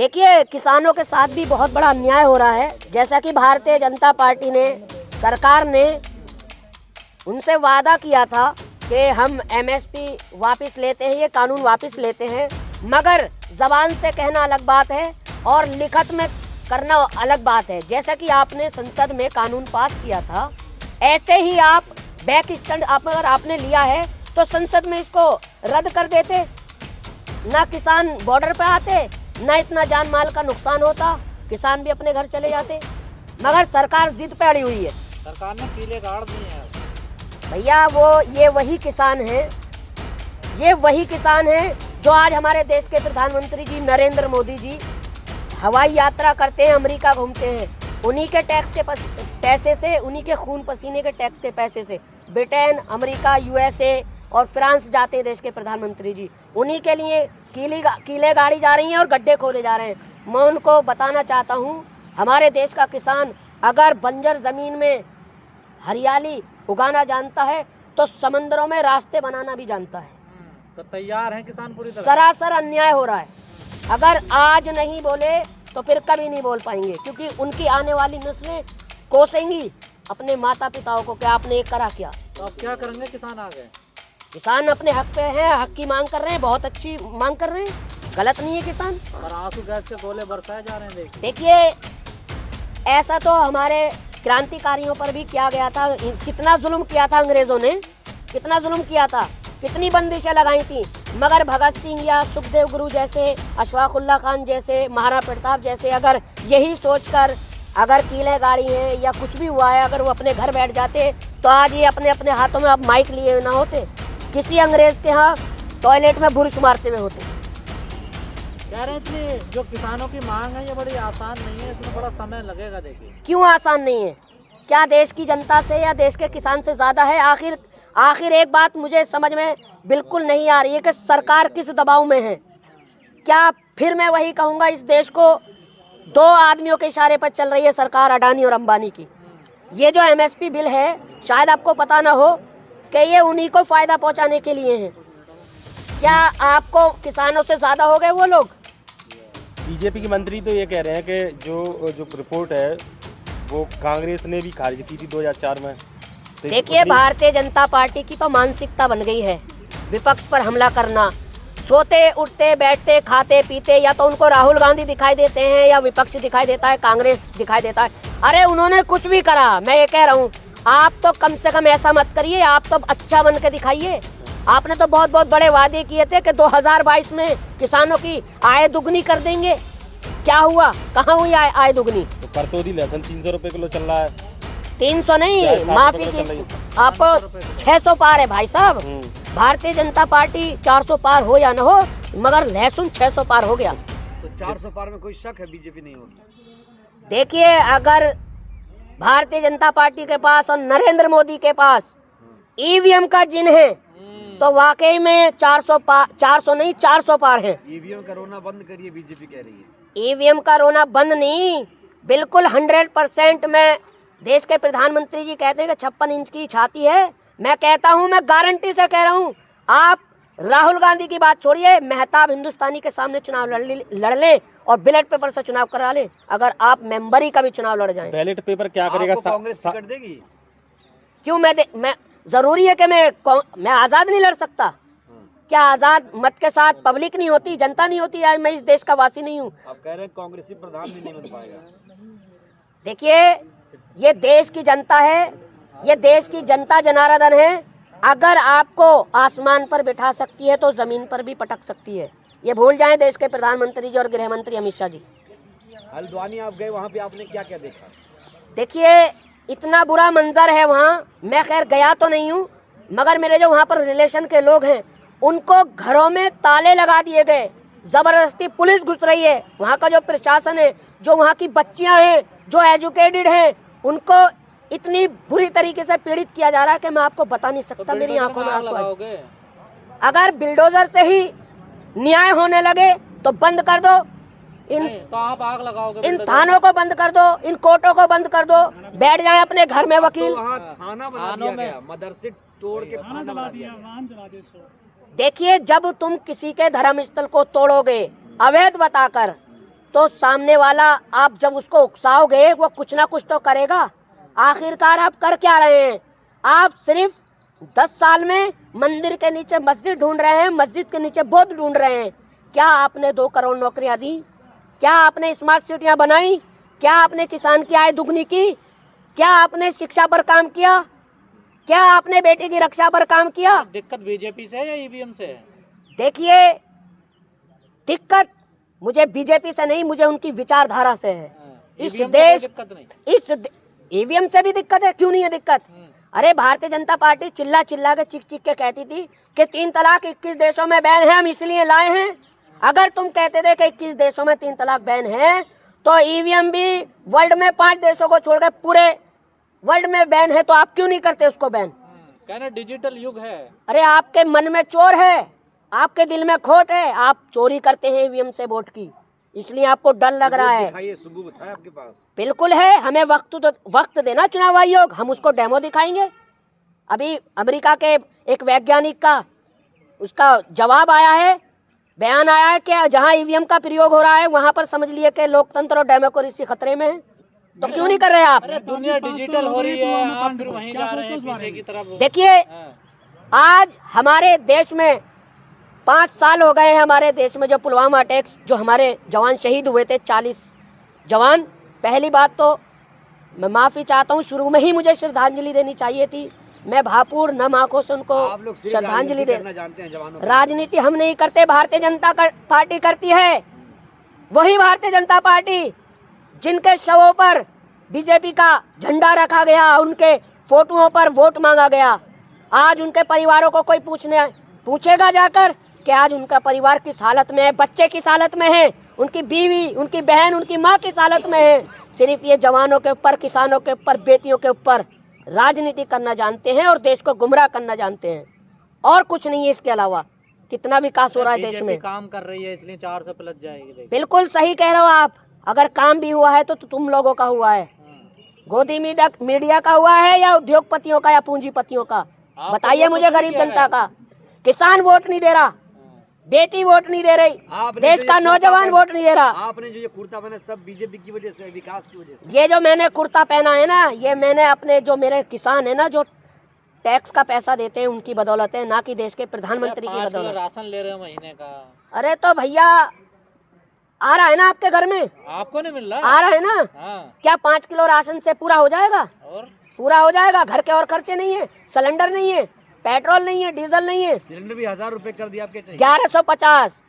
देखिए, किसानों के साथ भी बहुत बड़ा अन्याय हो रहा है। जैसा कि भारतीय जनता पार्टी ने, सरकार ने उनसे वादा किया था कि हम एमएसपी वापस लेते हैं, ये कानून वापस लेते हैं, मगर ज़बान से कहना अलग बात है और लिखत में करना अलग बात है। जैसा कि आपने संसद में कानून पास किया था, ऐसे ही आप बैक स्टैंड अगर आपने लिया है तो संसद में इसको रद्द कर देते, ना किसान बॉर्डर पे आते, ना इतना जान माल का नुकसान होता, किसान भी अपने घर चले जाते। मगर सरकार जिद पे अड़ी हुई है। सरकार ने कीले गाड़ दिए हैं भैया। ये वही किसान हैं, ये वही किसान हैं जो आज हमारे देश के प्रधानमंत्री जी नरेंद्र मोदी जी हवाई यात्रा करते हैं, अमेरिका घूमते हैं, उन्हीं के टैक्स के पैसे से, उन्हीं के खून पसीने के टैक्स के पैसे से ब्रिटेन, अमेरिका, यूएसए और फ्रांस जाते हैं देश के प्रधानमंत्री जी। उन्हीं के लिए कीले गाड़ी जा रही हैं और गड्ढे खोदे जा रहे हैं। मैं उनको बताना चाहता हूँ, हमारे देश का किसान अगर बंजर ज़मीन में हरियाली उगाना जानता है तो समंदरों में रास्ते बनाना भी जानता है। तो तैयार हैं किसान पूरी तरह। सरासर अन्याय हो रहा है। अगर आज नहीं बोले तो फिर कभी नहीं बोल पाएंगे, क्योंकि उनकी आने वाली नस्लें कोसेंगी अपने माता पिताओं को कि आपने ये करा क्या। तो अब क्या करेंगे किसान आगे? किसान अपने हक पे हैं, हक की मांग कर रहे हैं, बहुत अच्छी मांग कर रहे हैं, गलत नहीं है किसान। और आंसू गैस के गोले बरसाए जा रहे हैं। देखिए, ऐसा तो हमारे क्रांतिकारियों पर भी किया गया था। कितना जुल्म किया था अंग्रेजों ने, कितना जुल्म किया था, कितनी बंदिशें लगाई थी, मगर भगत सिंह या सुखदेव गुरु जैसे, अशफाकुल्ला खान जैसे, महाराणा प्रताप जैसे अगर यही सोचकर अगर कीले गाड़ी है या कुछ भी हुआ है, अगर वो अपने घर बैठ जाते तो आज ये अपने अपने हाथों में अब माइक लिए ना होते, किसी अंग्रेज के यहाँ टॉयलेट में बुर्श मारते हुए होते। कह रहे थे जो किसानों की मांग है ये बड़ी आसान नहीं है, इसमें बड़ा समय लगेगा। देखिए क्यों आसान नहीं है? क्या देश की जनता से या देश के किसान से ज़्यादा है? आखिर एक बात मुझे समझ में बिल्कुल नहीं आ रही है कि सरकार किस दबाव में है। क्या फिर मैं वही कहूँगा, इस देश को दो आदमियों के इशारे पर चल रही है सरकार, अडानी और अंबानी की। ये जो एमएसपी बिल है, शायद आपको पता ना हो कि ये उन्हीं को फ़ायदा पहुंचाने के लिए है। क्या आपको किसानों से ज़्यादा हो गए वो लोग? बीजेपी के मंत्री तो ये कह रहे हैं कि जो रिपोर्ट है वो कांग्रेस ने भी खारिज की थी 2004 में। देखिए, भारतीय जनता पार्टी की तो मानसिकता बन गई है विपक्ष पर हमला करना। सोते उठते बैठते खाते पीते या तो उनको राहुल गांधी दिखाई देते हैं या विपक्ष दिखाई देता है, कांग्रेस दिखाई देता है। अरे उन्होंने कुछ भी करा, मैं ये कह रहा हूँ, आप तो कम से कम ऐसा मत करिए, आप तो अच्छा बन के दिखाइए। आपने तो बहुत बहुत बड़े वादे किए थे कि 2022 में किसानों की आय दुगनी कर देंगे। क्या हुआ? कहाँ हुई आय दुगनी? तो करतोदी लहसुन 300 रुपए किलो चल रहा है। 300 नहीं, माफी की आपको 600 पार है भाई साहब। भारतीय जनता पार्टी 400 पार हो या न हो, मगर लहसुन 600 पार हो गया। तो 400 पार में कोई शक है बीजेपी नहीं होगी? देखिए, अगर भारतीय जनता पार्टी के पास और नरेंद्र मोदी के पास ईवीएम का जिन है तो वाकई में 400 नहीं 400 पार है। ईवीएम का रोना बंद करिए, बीजेपी कह रही है। ईवीएम का रोना बंद नहीं, बिल्कुल 100%। मैं देश के प्रधानमंत्री जी कहते हैं कि 56 इंच की छाती है। मैं कहता हूं, मैं गारंटी से कह रहा हूं, आप राहुल गांधी की बात छोड़िए, मेहताब हिंदुस्तानी के सामने चुनाव लड़ लें और बैलेट पेपर से चुनाव करा लें, अगर आप मेंबरी का भी चुनाव लड़ जाएं। बैलेट पेपर क्या करेगा? कांग्रेस टिकट देगी? क्यों? मैं जरूरी है कि मैं आज़ाद नहीं लड़ सकता? क्या आज़ाद मत के साथ पब्लिक नहीं होती, जनता नहीं होती? या मैं इस देश का वासी नहीं हूँ? आप कह रहे हैं कांग्रेसी प्रधान भी नहीं बन पाएगा। देखिए, ये देश की जनता है, ये देश की जनता जनार्दन है। अगर आपको आसमान पर बिठा सकती है तो जमीन पर भी पटक सकती है। ये भूल जाएं देश के प्रधानमंत्री जी और गृह मंत्री अमित शाह जी। हल्द्वानी आप गए, वहाँ पे आपने क्या क्या देखा? देखिए, इतना बुरा मंजर है वहाँ। मैं खैर गया तो नहीं हूँ, मगर मेरे जो वहाँ पर रिलेशन के लोग हैं उनको घरों में ताले लगा दिए गए, जबरदस्ती पुलिस घुस रही है। वहाँ का जो प्रशासन है, जो वहाँ की बच्चियाँ हैं, जो एजुकेटेड हैं, उनको इतनी बुरी तरीके से पीड़ित किया जा रहा है कि मैं आपको बता नहीं सकता। मेरी आंखों में आंसू आए। अगर बिल्डोजर से ही न्याय होने लगे तो बंद कर दो तो आप आग लगाओगे? इन थानों को बंद कर दो, इन कोर्टों को बंद कर दो, बैठ जाए अपने घर में वकील। तो थाना बना दिया गया, मदरसे तोड़ के थाना जला दिया, वाहन जला दिया। देखिए, जब तुम किसी के धर्म स्थल को तोड़ोगे अवैध बताकर, तो सामने वाला आप जब उसको उकसाओगे वो कुछ ना कुछ तो करेगा। आखिरकार आप कर क्या रहे हैं? आप सिर्फ 10 साल में मंदिर के नीचे मस्जिद ढूंढ रहे हैं, मस्जिद के नीचे बुद्ध ढूंढ रहे हैं। क्या आपने 2 करोड़ नौकरियां दी? क्या आपने स्मार्ट सिटियां बनाई? क्या आपने किसान की आय दुगनी की? क्या आपने शिक्षा पर काम किया? क्या आपने बेटी की रक्षा पर काम किया? दिक्कत बीजेपी से है या ईवीएम से है? देखिए, दिक्कत मुझे बीजेपी से नहीं, मुझे उनकी विचारधारा से है। इस EVM से देश, कोई दिक्कत नहीं। इस ईवीएम से भी दिक्कत है, क्यों नहीं है दिक्कत? अरे भारतीय जनता पार्टी चिल्ला चिल्ला के चिक चिक के कहती थी कि 3 तलाक 21 देशों में बैन है, हम इसलिए लाए हैं। अगर तुम कहते थे कि 21 देशों में 3 तलाक बैन है, तो ईवीएम भी वर्ल्ड में 5 देशों को छोड़ के पूरे वर्ल्ड में बैन है, तो आप क्यों नहीं करते उसको बैन? कहना डिजिटल युग है। अरे आपके मन में चोर है, आपके दिल में खोट है, आप चोरी करते हैं ईवीएम से वोट की, इसलिए आपको डर लग रहा है। सबूत है आपके पास? बिल्कुल है, हमें वक्त देना चुनाव आयोग, हम उसको डेमो दिखाएंगे। अभी अमेरिका के एक वैज्ञानिक का उसका जवाब आया है, बयान आया है कि जहां ईवीएम का प्रयोग हो रहा है वहां पर समझ लिए कि लोकतंत्र और डेमोक्रेसी खतरे में है। तो क्यों नहीं कर रहे आप? अरे दुनिया डिजिटल हो रही है, आप फिर वहीं जा रहे हैं पीछे की तरफ। देखिए, आज हमारे देश में 5 साल हो गए हैं, हमारे देश में जो पुलवामा अटैक, जो हमारे जवान शहीद हुए थे 40 जवान। पहली बात तो मैं माफ़ी चाहता हूँ, शुरू में ही मुझे श्रद्धांजलि देनी चाहिए थी। मैं भावपूर्ण नम आंखों से उनको श्रद्धांजलि दे। राजनीति हम नहीं करते, भारतीय जनता पार्टी करती है। वही भारतीय जनता पार्टी जिनके शवों पर बीजेपी का झंडा रखा गया, उनके फोटोओं पर वोट मांगा गया, आज उनके परिवारों को कोई पूछेगा जाकर कि आज उनका परिवार किस हालत में है, बच्चे किस हालत में है, उनकी बीवी, उनकी बहन, उनकी माँ किस हालत में है? सिर्फ ये जवानों के ऊपर, किसानों के ऊपर, बेटियों के ऊपर राजनीति करना जानते हैं और देश को गुमराह करना जानते हैं, और कुछ नहीं है इसके अलावा। कितना विकास हो रहा है देश में, काम कर रही है, इसलिए 400 प्लस जाएगी। बिल्कुल सही कह रहे हो आप। अगर काम भी हुआ है तो तुम लोगों का हुआ है, गोदी मीडिया का हुआ है या उद्योगपतियों का या पूंजीपतियों का? बताइए मुझे, गरीब जनता का। किसान वोट नहीं दे रहा, बेटी वोट नहीं दे रही, देश का नौजवान वोट नहीं दे रहा। आपने जो ये कुर्ता पहना सब बीजेपी की वजह से, विकास की वजह से। ये जो मैंने कुर्ता पहना है ना, ये मैंने अपने जो मेरे किसान है ना, जो टैक्स का पैसा देते हैं उनकी बदौलत है, ना कि देश के प्रधानमंत्री की बदौलत। राशन ले रहे हो महीने का। अरे तो भैया आ रहा है ना आपके घर में? आपको नहीं मिल रहा? आ रहा है ना। क्या 5 किलो राशन से पूरा हो जाएगा? और पूरा हो जाएगा। घर के और खर्चे नहीं है, सिलेंडर नहीं है, पेट्रोल नहीं है, डीजल नहीं है। सिलेंडर भी 1000 रुपए कर दिया आपके। 1150।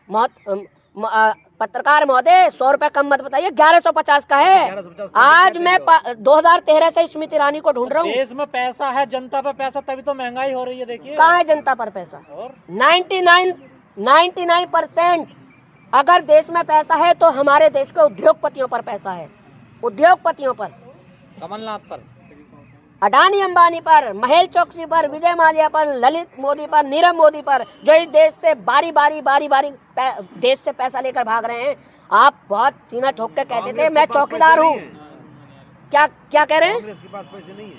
पत्रकार महोदय 100 रुपए कम मत बताइए, 1150 का है। 1150 आज मैं 2013 से स्मृति ईरानी को ढूंढ रहा हूँ। देश में पैसा है, जनता पर पैसा, तभी तो महंगाई हो रही है। देखिए कहाँ है जनता पर पैसा? और 99% अगर देश में पैसा है तो हमारे देश के उद्योगपतियों पर पैसा है, उद्योगपतियों पर, कमलनाथ पर, अडानी अंबानी पर, महेश चोकसी पर, विजय माल्या पर, ललित मोदी पर, नीरव मोदी पर, जो इस देश से बारी बारी देश से पैसा लेकर भाग रहे हैं। आप बहुत सीना ठोक के कहते थे मैं चौकीदार हूँ। क्या कह रहे हैं? कांग्रेस के पास पैसे नहीं है।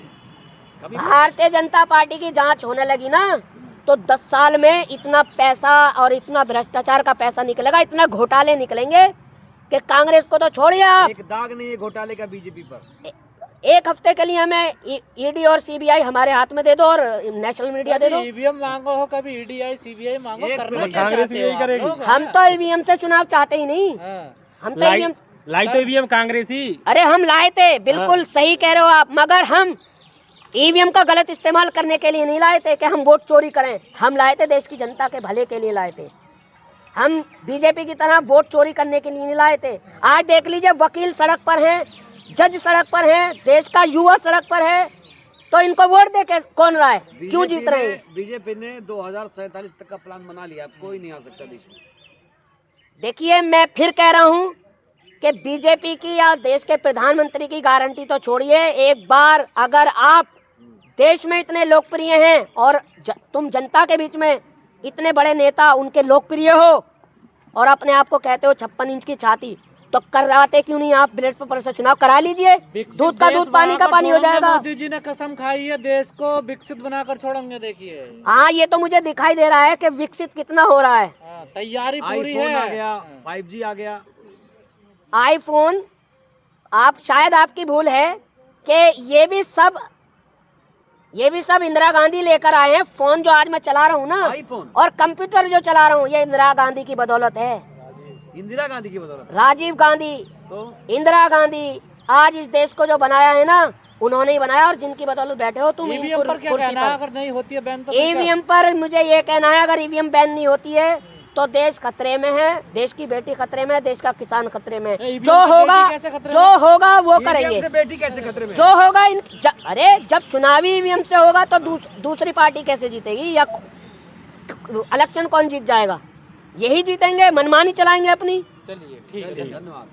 भारतीय जनता पार्टी की जांच होने लगी ना, तो 10 साल में इतना पैसा और इतना भ्रष्टाचार का पैसा निकलेगा, इतना घोटाले निकलेंगे कि कांग्रेस को तो छोड़िए आप। एक दाग नहीं है घोटाले का बीजेपी पर। एक हफ्ते के लिए हमें ईडी और सीबीआई हमारे हाथ में दे दो और नेशनल मीडिया दे दो। ईवीएम मांगो हो, कभी ईडीआई सीबीआई मांगो, करना क्या कांग्रेस चाहते यही हो करेगी। आप लोग? हम तो ईवीएम से चुनाव चाहते ही नहीं। हम तो ईवीएम लाई तो ईवीएम कांग्रेस ही। अरे हम लाए थे, बिल्कुल सही कह रहे हो आप, मगर हम ईवीएम का गलत इस्तेमाल करने के लिए नहीं लाए थे कि हम वोट चोरी करें। हम लाए थे देश की जनता के भले के लिए लाए थे। हम बीजेपी की तरह वोट चोरी करने के लिए नहीं लाए थे। आज देख लीजिए, वकील सड़क पर हैं, जज सड़क पर हैं, देश का युवा सड़क पर है, तो इनको वोट दे के कौन रहा है? क्यों जीत रहे हैं? बीजेपी ने 2047 तक का प्लान बना लिया, कोई नहीं आ सकता देश में। देखिए, मैं फिर कह रहा हूं कि बीजेपी की या देश के प्रधानमंत्री की गारंटी तो छोड़िए, एक बार अगर आप देश में इतने लोकप्रिय हैं और तुम जनता के बीच में इतने बड़े नेता उनके लोकप्रिय हो और अपने आप को कहते हो 56 इंच की छाती, तो करवाते क्यों नहीं आप? ब्लेड पेपर से चुनाव करा लीजिए, दूध का दूध, पानी का पानी हो जाएगा। मोदी जी ने कसम खाई है, देश को विकसित बनाकर छोड़ेंगे। देखिए, हाँ, ये तो मुझे दिखाई दे रहा है कि विकसित कितना हो रहा है। तैयारी पूरी है। आ गया, 5G आ गया। आईफोन, आप शायद आपकी भूल है कि ये भी सब इंदिरा गांधी लेकर आए हैं। फोन जो आज मैं चला रहा हूँ ना, आईफोन और कंप्यूटर जो चला रहा हूँ, ये इंदिरा गांधी की बदौलत है। इंदिरा गांधी की बदौलत। राजीव गांधी, तो इंदिरा गांधी, आज इस देश को जो बनाया है ना, उन्होंने ही बनाया, और जिनकी बदौलत बैठे हो तुम ईवीएम पर क्या कुर्सी कहना है? पर। अगर नहीं होती है बैन तो फिर क्या? ईवीएम पर मुझे ये कहना है, अगर ईवीएम बैन नहीं होती है तो देश खतरे में है, देश की बेटी खतरे में है, देश का किसान खतरे में है। EVM जो से होगा बेटी कैसे खतरे जो होगा वो EVM करेंगे। से बेटी कैसे खतरे में? जो होगा अरे जब चुनावी ईवीएम से होगा तो दूसरी पार्टी कैसे जीतेगी, या इलेक्शन कौन जीत जाएगा? यही जीतेंगे, मनमानी चलाएंगे अपनी। चलिए ठीक है, धन्यवाद।